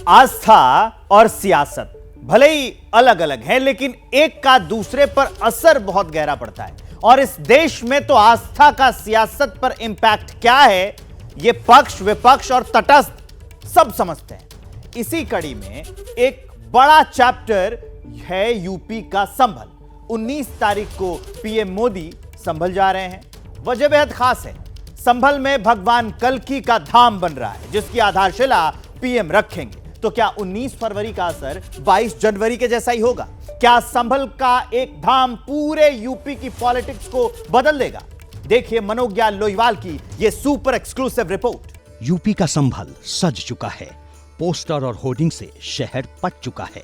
आस्था और सियासत भले ही अलग अलग है, लेकिन एक का दूसरे पर असर बहुत गहरा पड़ता है। और इस देश में तो आस्था का सियासत पर इंपैक्ट क्या है, यह पक्ष विपक्ष और तटस्थ सब समझते हैं। इसी कड़ी में एक बड़ा चैप्टर है यूपी का संभल। 19 तारीख को पीएम मोदी संभल जा रहे हैं। वजह बेहद खास है। संभल में भगवान कल्की का धाम बन रहा है, जिसकी आधारशिला पीएम रखेंगे। तो क्या 19 फरवरी का असर 22 जनवरी के जैसा ही होगा? क्या संभल का एक धाम पूरे यूपी की पॉलिटिक्स को बदल देगा? देखिए मनोज्ञा लोईवाल की यह सुपर एक्सक्लूसिव रिपोर्ट। यूपी का संभल सज चुका है। पोस्टर और होर्डिंग से शहर पट चुका है।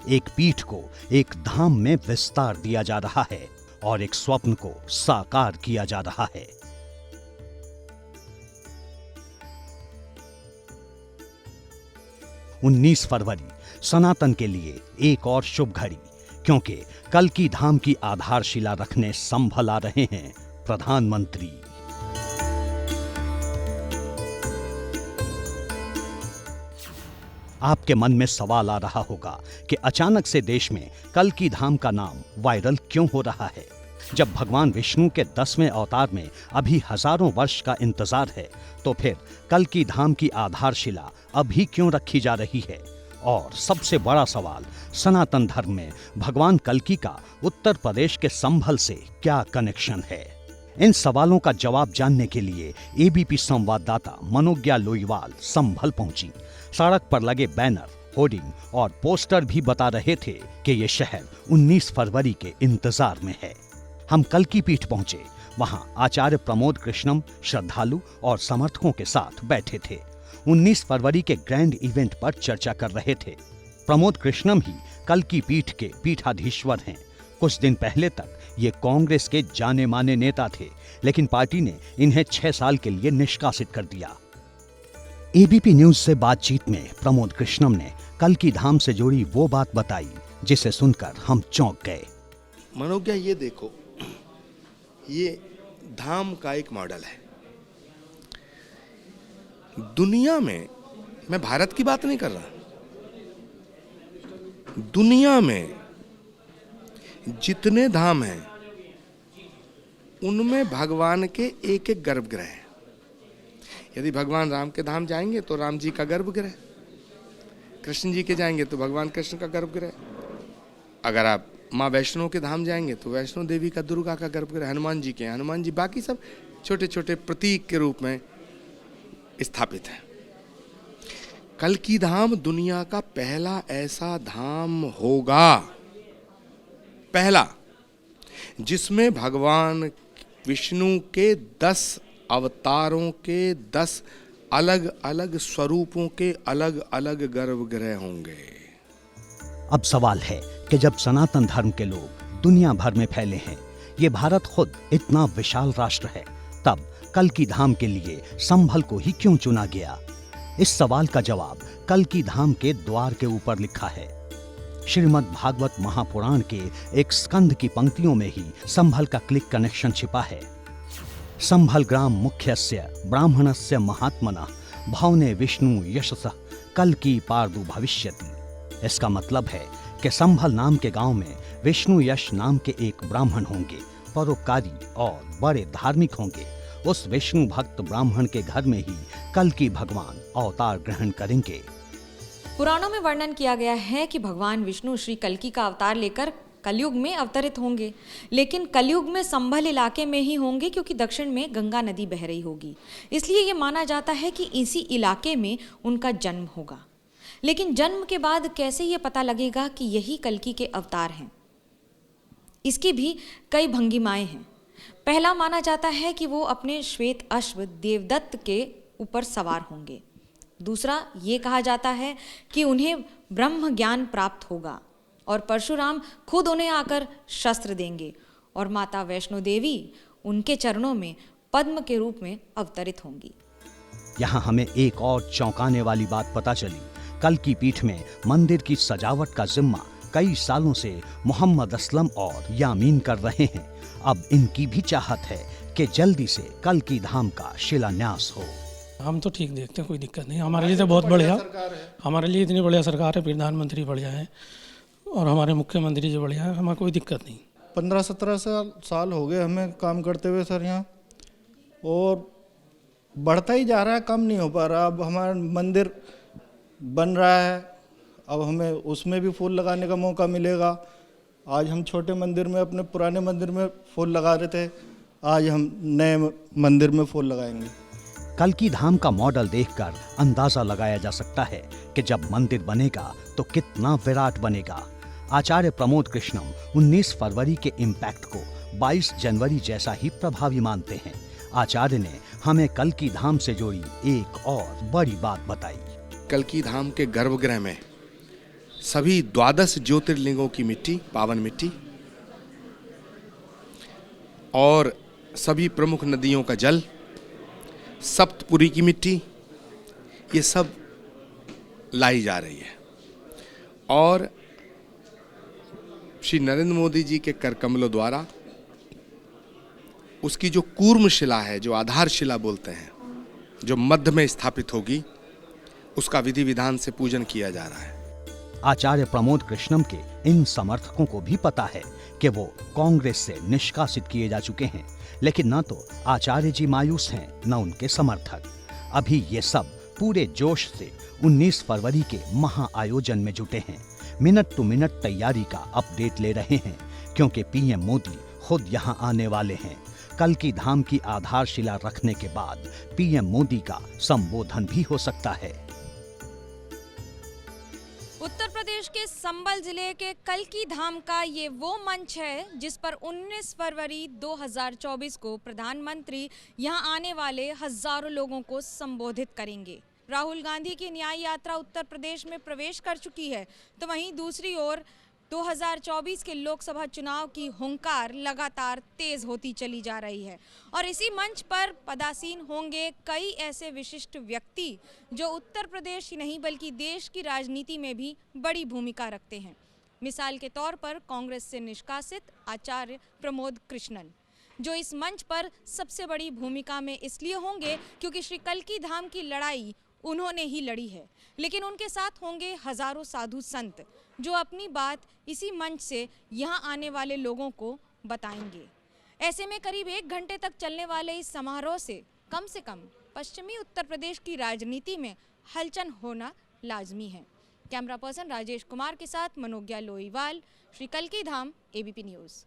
एक पीठ को एक धाम में विस्तार दिया जा रहा है और एक स्वप्न को साकार किया जा रहा है। उन्नीस फरवरी सनातन के लिए एक और शुभ घड़ी, क्योंकि कल की धाम की आधारशिला रखने संभल आ रहे हैं प्रधानमंत्री। आपके मन में सवाल आ रहा होगा कि अचानक से देश में कल की धाम का नाम वायरल क्यों हो रहा है। जब भगवान विष्णु के 10वें अवतार में अभी हजारों वर्ष का इंतजार है, तो फिर कल की धाम की आधारशिला अभी क्यों रखी जा रही है? और सबसे बड़ा सवाल, सनातन धर्म में भगवान कल्की का उत्तर प्रदेश के संभल से क्या कनेक्शन है? इन सवालों का जवाब जानने के लिए एबीपी संवाददाता मनोज्ञा लोईवाल संभल पहुंची। सड़क पर लगे बैनर, होर्डिंग और पोस्टर भी बता रहे थे कि यह शहर 19 फरवरी के इंतजार में है। हम कल्की पीठ पहुंचे। वहां आचार्य प्रमोद कृष्णम श्रद्धालु और समर्थकों के साथ बैठे थे। 19 फरवरी के ग्रैंड इवेंट पर चर्चा कर रहे थे। प्रमोद कृष्णम ही कल्की पीठ के पीठाधीश्वर हैं। कुछ दिन पहले तक ये कांग्रेस के जाने माने नेता थे, लेकिन पार्टी ने इन्हें 6 साल के लिए निष्कासित कर दिया। एबीपी न्यूज से बातचीत में प्रमोद कृष्णम ने कल की धाम से जुड़ी वो बात बताई जिसे सुनकर हम चौंक गए। मनोज्ञा, ये देखो, ये धाम का एक मॉडल है। दुनिया में, मैं भारत की बात नहीं कर रहा, दुनिया में जितने धाम हैं उनमें भगवान के एक एक गर्भगृह हैं। यदि भगवान राम के धाम जाएंगे तो राम जी का गर्भगृह, कृष्ण जी के जाएंगे तो भगवान कृष्ण का गर्भगृह, अगर आप माँ वैष्णो के धाम जाएंगे तो वैष्णो देवी का, दुर्गा का गर्भगृह, हनुमान जी के, हनुमान जी, बाकी सब छोटे छोटे प्रतीक के रूप में स्थापित है। कल की धाम दुनिया का पहला ऐसा धाम होगा, पहला, जिसमें भगवान विष्णु के 10 अवतारों के 10 अलग अलग स्वरूपों के अलग अलग गर्भगृह होंगे। अब सवाल है कि जब सनातन धर्म के लोग दुनिया भर में फैले हैं, ये भारत खुद इतना विशाल राष्ट्र है, तब कल की धाम के लिए संभल को ही क्यों चुना गया? इस सवाल का जवाब कल की धाम के द्वार के ऊपर लिखा है। श्रीमद् भागवत महापुराण के एक स्कंद की पंक्तियों में ही संभल का क्लिक कनेक्शन छिपा है। संभल ग्राम मुख्यस्य ब्राह्मणस्य महात्मनः भावने विष्णु यशसः कल की पार्दु भविष्यति। इसका मतलब है कि संभल नाम के गांव में विष्णु यश नाम के एक ब्राह्मण होंगे, परोपकारी और बड़े धार्मिक होंगे। उस विष्णु भक्त ब्राह्मण के घर में ही कल की भगवान अवतार ग्रहण करेंगे। पुराणों में वर्णन किया गया है कि भगवान विष्णु श्री कल्की का अवतार लेकर कलयुग में अवतरित होंगे, लेकिन कलयुग में संभल इलाके में ही होंगे, क्योंकि दक्षिण में गंगा नदी बह रही होगी। इसलिए ये माना जाता है कि इसी इलाके में उनका जन्म होगा। लेकिन जन्म के बाद कैसे ये पता लगेगा कि यही कल्की के अवतार हैं? इसकी भी कई भंगिमाएं हैं। पहला माना जाता है कि वो अपने श्वेत अश्व देवदत्त के ऊपर सवार होंगे। दूसरा, ये कहा जाता है कि उन्हें ब्रह्म ज्ञान प्राप्त होगा और परशुराम खुद उन्हें आकर शस्त्र देंगे और माता वैष्णो देवी उनके चरणों में पद्म के रूप में अवतरित होंगी। यहाँ हमें एक और चौंकाने वाली बात पता चली। कल की पीठ में मंदिर की सजावट का जिम्मा कई सालों से मोहम्मद असलम और यामीन कर रहे हैं। अब इनकी भी चाहत है कि जल्दी से कल की धाम का शिलान्यास हो। हम तो ठीक देखते हैं, कोई दिक्कत नहीं। हमारे लिए तो बहुत बढ़िया, हमारे लिए इतनी बढ़िया सरकार है, प्रधानमंत्री बढ़िया है और हमारे मुख्यमंत्री जी बढ़िया है, हमें कोई दिक्कत नहीं। 15-17 साल हो गए हमें काम करते हुए सर यहाँ, और बढ़ता ही जा रहा है, कम नहीं हो पा रहा। अब हमारा मंदिर बन रहा है, अब हमें उसमें भी फूल लगाने का मौका मिलेगा। आज हम छोटे मंदिर में, अपने पुराने मंदिर में फूल लगा रहे थे, आज हम नए मंदिर में फूल लगाएंगे। कल्की धाम का मॉडल देखकर अंदाजा लगाया जा सकता है कि जब मंदिर बनेगा तो कितना विराट बनेगा। आचार्य प्रमोद कृष्णम 19 फरवरी के इम्पैक्ट को 22 जनवरी जैसा ही प्रभावी मानते हैं। आचार्य ने हमें कल्की धाम से जुड़ी एक और बड़ी बात बताई। कल्की धाम के गर्भगृह में सभी 12 ज्योतिर्लिंगों की मिट्टी, पावन मिट्टी, और सभी प्रमुख नदियों का जल, सप्तपुरी की मिट्टी, ये सब लाई जा रही है। और श्री नरेंद्र मोदी जी के कर कमलों द्वारा उसकी जो कूर्म शिला है, जो आधार शिला बोलते हैं, जो मध्य में स्थापित होगी, उसका विधि विधान से पूजन किया जा रहा है। आचार्य प्रमोद कृष्णम के इन समर्थकों को भी पता है कि वो कांग्रेस से निष्कासित किए जा चुके हैं, लेकिन न तो आचार्य जी मायूस हैं, न उनके समर्थक। अभी ये सब पूरे जोश से 19 फरवरी के महाआयोजन में जुटे हैं। मिनट टू मिनट तैयारी का अपडेट ले रहे हैं, क्योंकि पीएम मोदी खुद यहां आने वाले हैं। कल्की धाम की आधारशिला रखने के बाद पीएम मोदी का संबोधन भी हो सकता है। उत्तर प्रदेश के संबल जिले के कल्की धाम का ये वो मंच है जिस पर 19 फरवरी 2024 को प्रधानमंत्री यहां आने वाले हजारों लोगों को संबोधित करेंगे। राहुल गांधी की न्याय यात्रा उत्तर प्रदेश में प्रवेश कर चुकी है, तो वहीं दूसरी ओर 2024 के लोकसभा चुनाव की हुंकार लगातार तेज होती चली जा रही है और इसी मंच पर पदासीन होंगे कई ऐसे विशिष्ट व्यक्ति जो उत्तर प्रदेश ही नहीं बल्कि देश की राजनीति में भी बड़ी भूमिका रखते हैं। मिसाल के तौर पर कांग्रेस से निष्कासित आचार्य प्रमोद कृष्णन, जो इस मंच पर सबसे बड़ी भूमिका में इसलिए होंगे क्योंकि श्री कल्की धाम की लड़ाई उन्होंने ही लड़ी है, लेकिन उनके साथ होंगे हजारों साधु संत जो अपनी बात इसी मंच से यहाँ आने वाले लोगों को बताएंगे। ऐसे में करीब 1 घंटे तक चलने वाले इस समारोह से कम पश्चिमी उत्तर प्रदेश की राजनीति में हलचल होना लाजमी है। कैमरा पर्सन राजेश कुमार के साथ मनोज्ञा लोईवाल, श्री कल्की धाम, एबीपी न्यूज।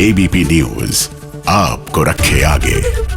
एबीपी न्यूज आपको रखे आगे।